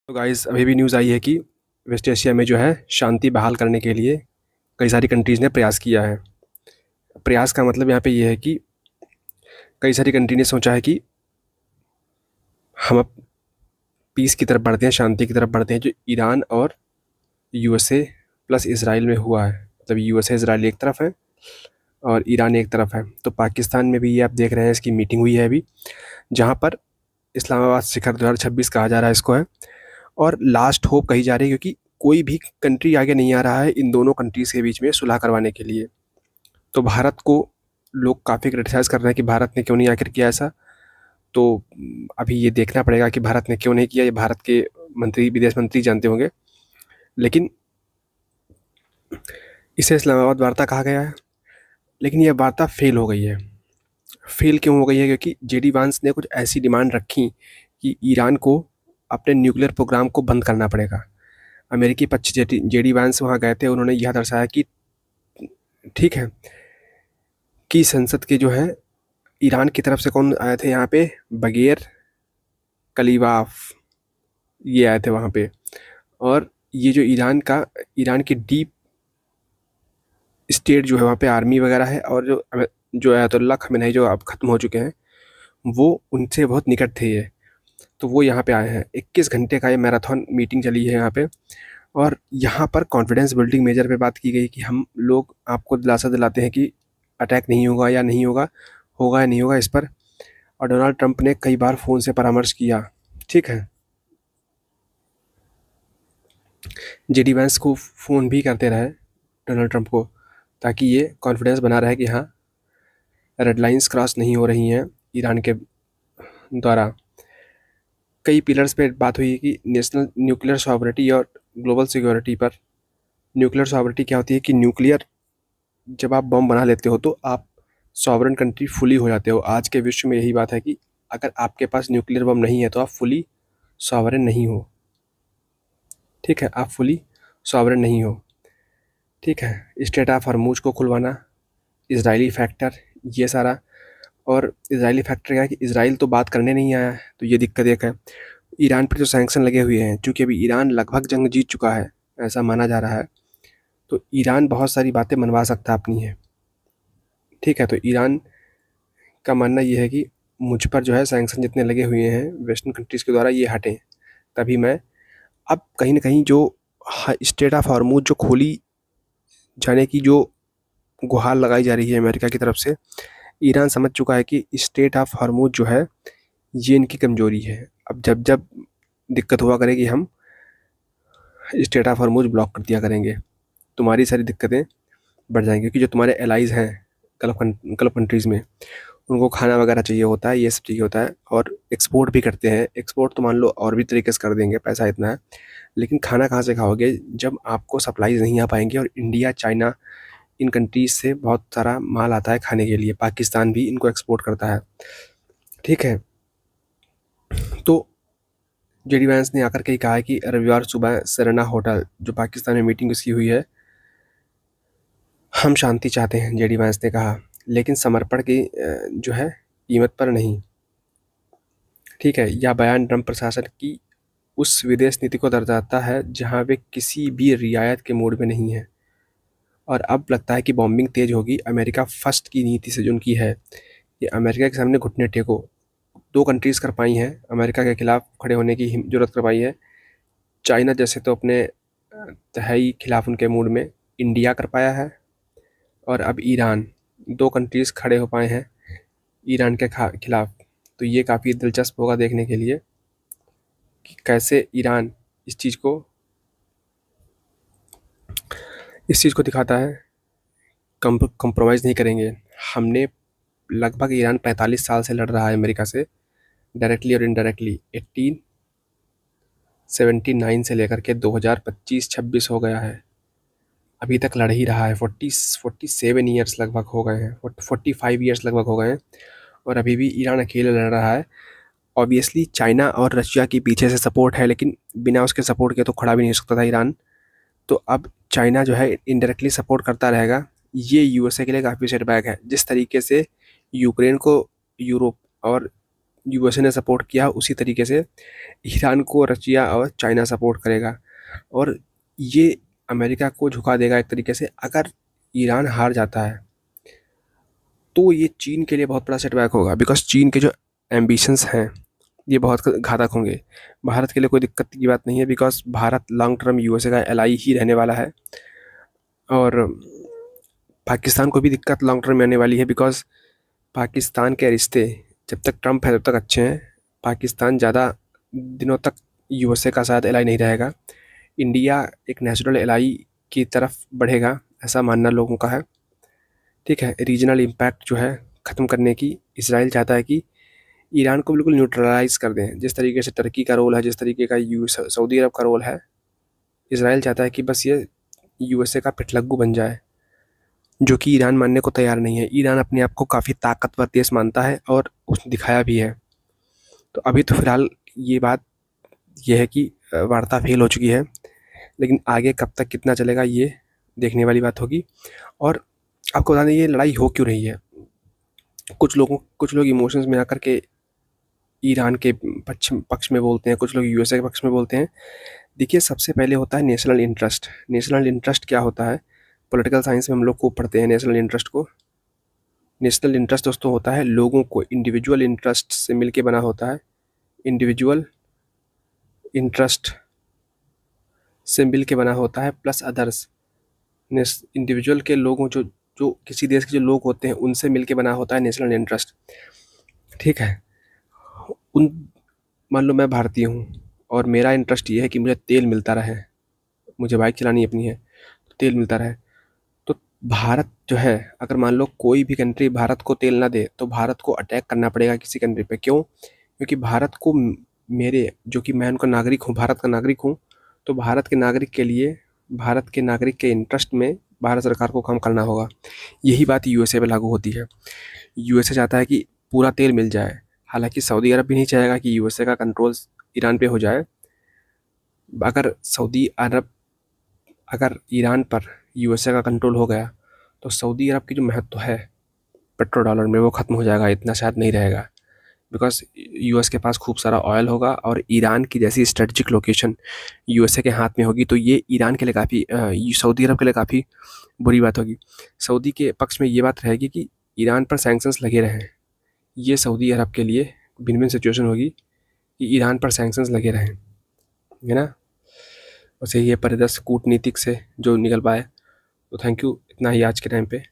तो गाइस अभी भी न्यूज़ आई है कि वेस्ट एशिया में जो है शांति बहाल करने के लिए कई सारी कंट्रीज़ ने प्रयास किया है। प्रयास का मतलब यहाँ पे ये है कि कई सारी कंट्री ने सोचा है कि हम अब पीस की तरफ बढ़ते हैं, शांति की तरफ बढ़ते हैं, जो ईरान और यूएसए प्लस इसराइल में हुआ है। मतलब यूएसए इसराइल एक तरफ है और ईरान एक तरफ है। तो पाकिस्तान में भी ये आप देख रहे हैं, इसकी मीटिंग हुई है अभी, जहाँ पर इस्लामाबाद शिखर 2026 कहा जा रहा है इसको है, और लास्ट होप कही जा रही है, क्योंकि कोई भी कंट्री आगे नहीं आ रहा है इन दोनों कंट्रीज़ के बीच में सुलह करवाने के लिए। तो भारत को लोग काफ़ी क्रिटिसाइज़ कर रहे हैं कि भारत ने क्यों नहीं आखिर किया ऐसा। तो अभी ये देखना पड़ेगा कि भारत ने क्यों नहीं किया, ये भारत के मंत्री, विदेश मंत्री जानते होंगे। लेकिन इसे इस्लामाबाद वार्ता कहा गया है, लेकिन ये वार्ता फेल हो गई है। फेल क्यों हो गई है? क्योंकि जेडी वांस ने कुछ ऐसी डिमांड रखी कि ईरान को अपने न्यूक्लियर प्रोग्राम को बंद करना पड़ेगा। अमेरिकी पक्ष जेडी वांस वहाँ गए थे, उन्होंने यह दर्शाया कि ठीक है कि संसद के जो है ईरान की तरफ से कौन आए थे यहाँ पे, बगैर कलीबाफ ये आए थे वहाँ पे। और ये जो ईरान की डीप स्टेट जो है वहाँ पे आर्मी वगैरह है, और जो अयातुल्ला खमेनेई जो अब ख़त्म हो चुके हैं, वो उनसे बहुत निकट थे ये। तो वो यहाँ पे आए हैं। 21 घंटे का ये मैराथन मीटिंग चली है यहाँ पे, और यहाँ पर कॉन्फिडेंस बिल्डिंग मेजर पे बात की गई कि हम लोग आपको दिलासा दिलाते हैं कि अटैक नहीं होगा या नहीं होगा, होगा या नहीं होगा इस पर। और डोनाल्ड ट्रंप ने कई बार फ़ोन से परामर्श किया, ठीक है। जेडी वैंस को फ़ोन भी करते रहे डोनाल्ड ट्रंप को, ताकि ये कॉन्फिडेंस बना रहे कि हाँ, रेड लाइंस क्रॉस नहीं हो रही हैं ईरान के द्वारा। कई पिलर्स पे बात हुई कि नेशनल न्यूक्लियर सॉवरिटी और ग्लोबल सिक्योरिटी पर। न्यूक्लियर सॉवरिटी क्या होती है कि न्यूक्लियर, जब आप बम बना लेते हो तो आप सॉवरेन कंट्री फुली हो जाते हो। आज के विश्व में यही बात है कि अगर आपके पास न्यूक्लियर बम नहीं है तो आप फुली सॉवरेन नहीं हो, ठीक है, आप फुली सॉवरेन नहीं हो, ठीक है। स्ट्रेट ऑफ हॉर्मुज को खुलवाना, इजरायली फैक्टर, ये सारा। और इजरायली फैक्टर क्या है कि इसराइल तो बात करने नहीं आया है, तो ये दिक्कत एक है। ईरान पर जो सैंक्शन लगे हुए हैं, चूँकि अभी ईरान लगभग जंग जीत चुका है, ऐसा माना जा रहा है, तो ईरान बहुत सारी बातें मनवा सकता है अपनी है, ठीक है। तो ईरान का मानना ये है कि मुझ पर जो है सैंक्शन जितने लगे हुए हैं वेस्टर्न कंट्रीज़ के द्वारा, ये हटें, तभी मैं अब कहीं न कहीं जो स्ट्रेट ऑफ हॉर्मुज जो खोली जाने की जो गुहार लगाई जा रही है अमेरिका की तरफ से, ईरान समझ चुका है कि स्ट्रेट ऑफ हॉर्मुज जो है ये इनकी कमज़ोरी है। अब जब जब दिक्कत हुआ करेगी, हम स्ट्रेट ऑफ हॉर्मुज ब्लॉक कर दिया करेंगे, तुम्हारी सारी दिक्कतें बढ़ जाएँगी। क्योंकि जो तुम्हारे एलाइज़ हैं गल्फ़ कंट्रीज़ में, उनको खाना वगैरह चाहिए होता है, ये सब चाहिए होता है, और एक्सपोर्ट भी करते हैं। एक्सपोर्ट तो मान लो और भी तरीके से कर देंगे, पैसा इतना है, लेकिन खाना कहाँ से खाओगे जब आपको सप्लाईज़ नहीं आ पाएँगी। और इंडिया, चाइना, इन कंट्रीज़ से बहुत सारा माल आता है खाने के लिए, पाकिस्तान भी इनको एक्सपोर्ट करता है, ठीक है। तो जेडी वैंस ने आकर के ही कहा है कि रविवार सुबह सेरेना होटल, जो पाकिस्तान में मीटिंग उसकी हुई है, हम शांति चाहते हैं, जेडी वैंस ने कहा, लेकिन समर्पण की जो है कीमत पर नहीं, ठीक है। यह बयान ट्रंप प्रशासन की उस विदेश नीति को दर्शाता है जहां वे किसी भी रियायत के मूड में नहीं है। और अब लगता है कि बॉम्बिंग तेज होगी। अमेरिका फर्स्ट की नीति से जो उनकी है, ये अमेरिका के सामने घुटने टेको। दो कंट्रीज़ कर पाई हैं अमेरिका के खिलाफ खड़े होने की जरूरत कर पाई है। चाइना जैसे तो अपने तहई खिलाफ उनके मूड में, इंडिया कर पाया है, और अब ईरान, दो कंट्रीज़ खड़े हो पाए हैं ईरान के खिलाफ। तो ये काफ़ी दिलचस्प होगा देखने के लिए कि कैसे ईरान इस चीज़ को दिखाता है। कंप्रोमाइज़ नहीं करेंगे। हमने लगभग ईरान 45 साल से लड़ रहा है अमेरिका से, डायरेक्टली और इनडायरेक्टली। 1879 से लेकर के 2025-26 हो गया है, अभी तक लड़ ही रहा है। 47 ईयर्स लगभग हो गए हैं, 45 ईयर्स लगभग हो गए हैं, और अभी भी ईरान अकेले लड़ रहा है। ऑब्वियसली चाइना और रशिया की पीछे से सपोर्ट है, लेकिन बिना उसके सपोर्ट के तो खड़ा भी नहीं हो सकता था ईरान। तो अब चाइना जो है इनडायरेक्टली सपोर्ट करता रहेगा। ये यूएसए के लिए काफ़ी सेटबैक है। जिस तरीके से यूक्रेन को यूरोप और यूएसए ने सपोर्ट किया उसी तरीके से ईरान को रशिया और चाइना सपोर्ट करेगा, और ये अमेरिका को झुका देगा एक तरीके से। अगर ईरान हार जाता है तो ये चीन के लिए बहुत बड़ा सेटबैक होगा, बिकॉज चीन के जो एम्बिशंस हैं ये बहुत घातक होंगे। भारत के लिए कोई दिक्कत की बात नहीं है, because Bharat long term USA का एलाई ही रहने वाला है, और पाकिस्तान को भी दिक्कत लॉन्ग टर्म में आने वाली है, बिकॉज पाकिस्तान के रिश्ते जब तक ट्रम्प है तब तक अच्छे हैं। पाकिस्तान ज़्यादा दिनों तक यूएसए का साथ एलाई नहीं रहेगा। इंडिया एक नेचुरल एलाई की तरफ बढ़ेगा, ऐसा मानना लोगों का है। ठीक है, रीजनल इम्पैक्ट जो है ख़त्म करने की इसराइल चाहता है कि ईरान को बिल्कुल न्यूट्रलाइज कर दें। जिस तरीके से टर्की का रोल है, जिस तरीके का सऊदी अरब का रोल है, इसराइल चाहता है कि बस ये यूएसए का पिठलग्गू बन जाए, जो कि ईरान मानने को तैयार नहीं है। ईरान अपने आप को काफ़ी ताकतवर देश मानता है और उसने दिखाया भी है। तो अभी तो फ़िलहाल ये बात यह है कि वार्ता फेल हो चुकी है, लेकिन आगे कब तक कितना चलेगा ये देखने वाली बात होगी। और आपको बता दें ये लड़ाई हो क्यों रही है। कुछ लोग इमोशंस में आकर के ईरान के पक्ष में बोलते हैं, कुछ लोग यूएसए के पक्ष में बोलते हैं। देखिए, सबसे पहले होता है नेशनल इंटरेस्ट। नेशनल इंटरेस्ट क्या होता है, पॉलिटिकल साइंस में हम लोग को पढ़ते हैं नेशनल इंटरेस्ट को। नेशनल इंटरेस्ट दोस्तों होता है लोगों को इंडिविजुअल इंटरेस्ट से मिलके बना होता है। इंडिविजुअल इंटरेस्ट से मिल के बना होता है प्लस अदर्स। इंडिविजुअल के लोगों जो किसी देश के जो लोग होते हैं उनसे मिल के बना होता है नेशनल इंटरेस्ट। ठीक है, मान लो मैं भारतीय हूँ और मेरा इंटरेस्ट ये है कि मुझे तेल मिलता रहे, मुझे बाइक चलानी अपनी है तो तेल मिलता रहे। तो भारत जो है, अगर मान लो कोई भी कंट्री भारत को तेल ना दे तो भारत को अटैक करना पड़ेगा किसी कंट्री पे। क्यों? क्योंकि भारत को मेरे, जो कि मैं उनका नागरिक हूँ, भारत का नागरिक हूँ, तो भारत के नागरिक के लिए, भारत के नागरिक के इंटरेस्ट में भारत सरकार को काम करना होगा। यही बात यूएसए पे लागू होती है। यूएसए चाहता है कि पूरा तेल मिल जाए, हालांकि सऊदी अरब भी नहीं चाहेगा कि यूएसए का कंट्रोल ईरान पे हो जाए। अगर ईरान पर यूएसए का कंट्रोल हो गया तो सऊदी अरब की जो महत्व है पेट्रो डॉलर में वो ख़त्म हो जाएगा, इतना शायद नहीं रहेगा, बिकॉज यूएस के पास खूब सारा ऑयल होगा और ईरान की जैसी स्ट्रेटजिक लोकेशन यूएसए के हाथ में होगी, तो ये ईरान के लिए काफ़ी, सऊदी अरब के लिए काफ़ी बुरी बात होगी। सऊदी के पक्ष में ये बात रहेगी कि ईरान पर सैंक्शंस लगे रहें। ये सऊदी अरब के लिए भिन्न भिन्न सिचुएशन होगी कि ईरान पर सैंक्शंस लगे रहें, है ना। बस यही है परिदृश्य कूटनीतिक से जो निकल पाए। तो थैंक यू, इतना ही आज के टाइम पे।